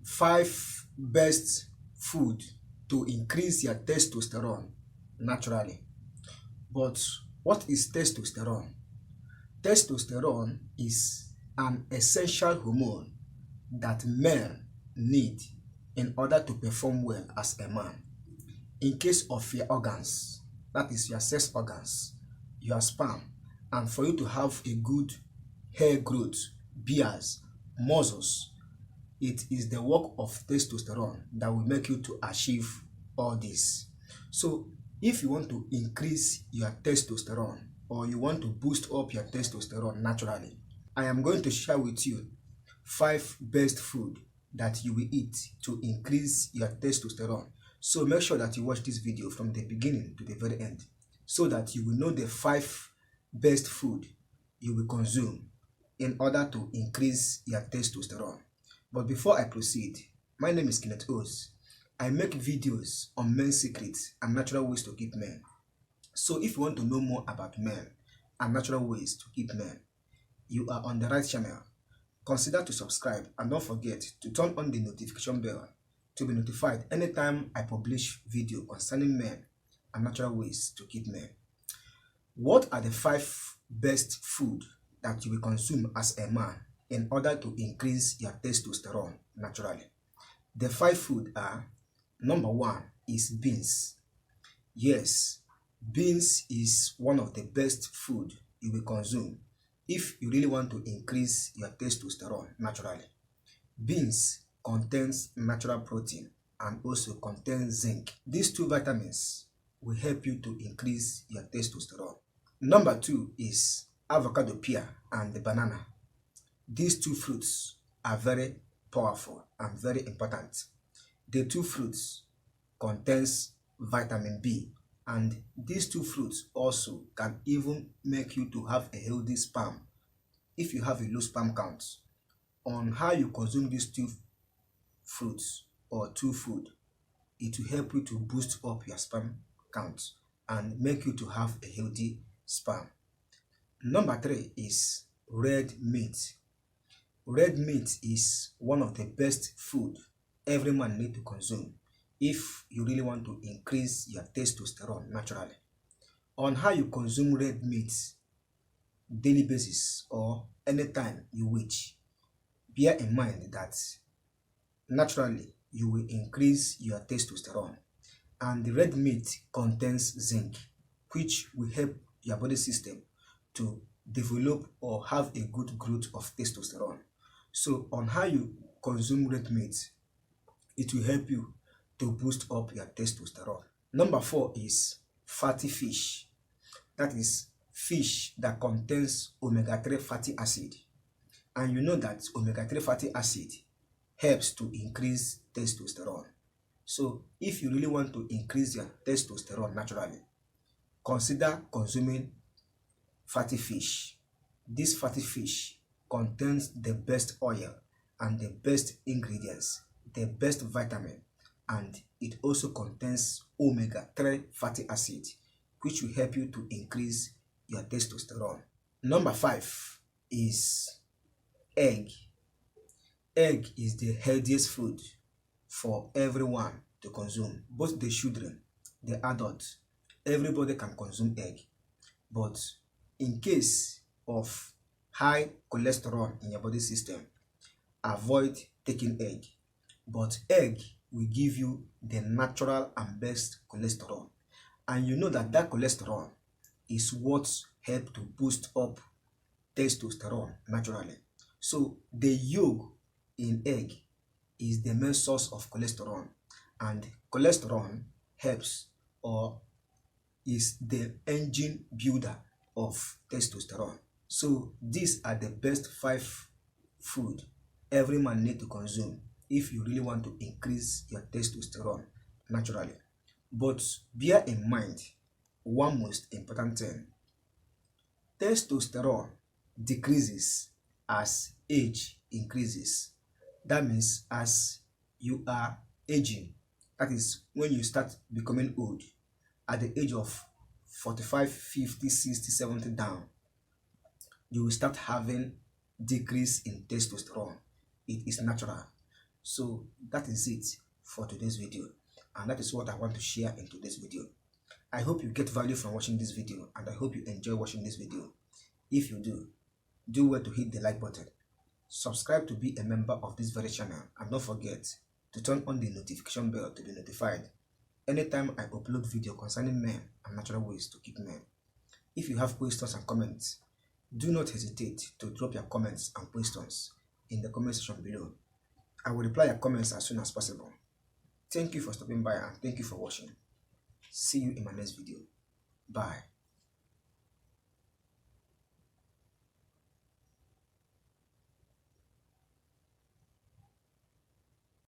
5 best food to increase your testosterone naturally. But what is testosterone? Testosterone is an essential hormone that men need in order to perform well as a man. In case of your organs, that is your sex organs, your sperm, and for you to have a good hair growth, beards, muscles, it is the work of testosterone that will make you to achieve all this. So if you want to increase your testosterone or you want to boost up your testosterone naturally, I am going to share with you 5 best food that you will eat to increase your testosterone. So make sure that you watch this video from the beginning to the very end so that you will know the 5 best food you will consume in order to increase your testosterone. But before I proceed, my name is Kenneth Os. I make videos on men's secrets and natural ways to keep men. So if you want to know more about men and natural ways to keep men, you are on the right channel. Consider to subscribe and don't forget to turn on the notification bell to be notified anytime I publish video concerning men and natural ways to keep men. What are the 5 best food that you will consume as a man in order to increase your testosterone naturally? The 5 food are: number 1 is beans. Yes, beans is one of the best food you will consume if you really want to increase your testosterone naturally. Beans contains natural protein and also contains zinc. These 2 vitamins will help you to increase your testosterone. Number 2 is avocado pear and the banana. These 2 fruits are very powerful and very important. The 2 fruits contains vitamin B, and these 2 fruits also can even make you to have a healthy sperm if you have a low sperm count. On how you consume these 2 fruits or 2 food, it will help you to boost up your sperm count and make you to have a healthy sperm. Number 3 is red meat. Red meat is one of the best food every man need to consume if you really want to increase your testosterone naturally. On how you consume red meat daily basis or anytime you wish, bear in mind that naturally you will increase your testosterone, and the red meat contains zinc, which will help your body system to develop or have a good growth of testosterone. So on how you consume red meat, it will help you to boost up your testosterone. Number 4 is fatty fish. That is fish that contains omega-3 fatty acid. And you know that omega-3 fatty acid helps to increase testosterone. So if you really want to increase your testosterone naturally, consider consuming fatty fish. This fatty fish contains the best oil and the best ingredients, the best vitamin, and it also contains omega-3 fatty acid, which will help you to increase your testosterone. Number 5 is egg. Egg is the healthiest food for everyone to consume, both the children, the adults. Everybody can consume egg, but in case of high cholesterol in your body system, avoid taking egg. But egg will give you the natural and best cholesterol, and you know that that cholesterol is what helps to boost up testosterone naturally. So the yolk in egg is the main source of cholesterol, and cholesterol helps or is the engine builder of testosterone. So these are the best 5 food every man need to consume if you really want to increase your testosterone naturally. But bear in mind one most important thing: testosterone decreases as age increases. That means as you are aging, that is when you start becoming old, at the age of 45, 50, 60, 70 down, you will start having decrease in testosterone. It is natural. So that is it for today's video, and that is what I want to share in today's video. I hope you get value from watching this video, and I hope you enjoy watching this video. If you do well to hit the like button, subscribe to be a member of this very channel, and don't forget to turn on the notification bell to be notified anytime I upload video concerning men and natural ways to keep men. If you have questions and comments, do not hesitate to drop your comments and questions in the comment section below. I will reply your comments as soon as possible. Thank you for stopping by, and thank you for watching. See you in my next video. Bye.